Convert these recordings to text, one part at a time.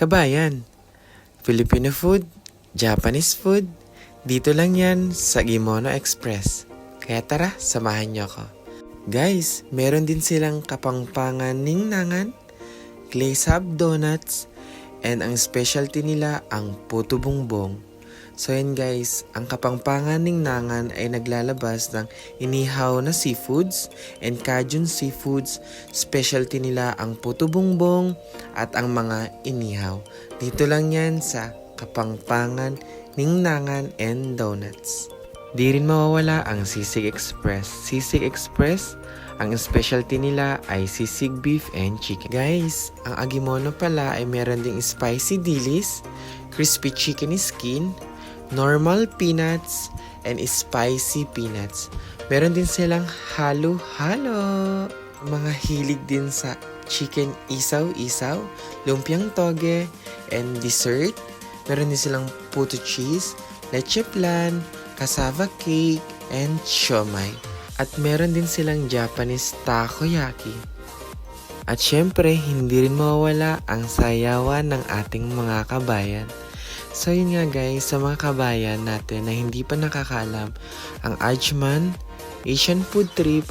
Kabayan, Filipino food, Japanese food, dito lang yan sa Gimono Express. Kaya tara, samahan niyo ako. Guys, meron din silang kapangpangan ningnangan, clay sab donuts, and ang specialty nila ang puto bongbong. So yan guys, ang kapangpangan ningnangan ay naglalabas ng inihaw na seafoods and Cajun seafoods. Specialty nila ang puto bongbong at ang mga inihaw. Dito lang yan sa kapangpangan ningnangan and donuts. Di rin mawawala ang Sisig Express. Sisig Express, ang specialty nila ay sisig beef and chicken. Guys, ang Agimono pala ay meron ding spicy dilis, crispy chicken skin, normal peanuts, and spicy peanuts. Meron din silang halo-halo. Mga hilig din sa chicken isaw-isaw, lumpiang toge, and dessert. Meron din silang puto cheese, leche flan, cassava cake, and siomai. At meron din silang Japanese takoyaki. At syempre, hindi rin mawawala ang sayawan ng ating mga kabayan. So yun nga guys, sa mga kabayan natin na hindi pa nakakaalam, ang Ajman Asian Food Trip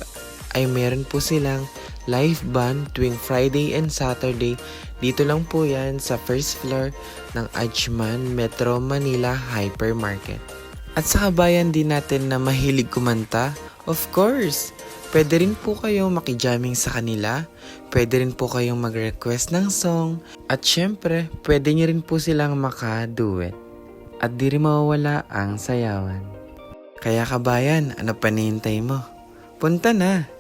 ay meron po silang live band tuwing Friday and Saturday. Dito lang po yan sa first floor ng Ajman Metro Manila Hypermarket. At sa kabayan din natin na mahilig kumanta, of course, pwede rin po kayong makijamming sa kanila, pwede rin po kayong mag-request ng song, at syempre, pwede nyo rin po silang maka-duet. At di rin mawawala ang sayawan. Kaya kabayan, ano pa nihintay mo? Punta na!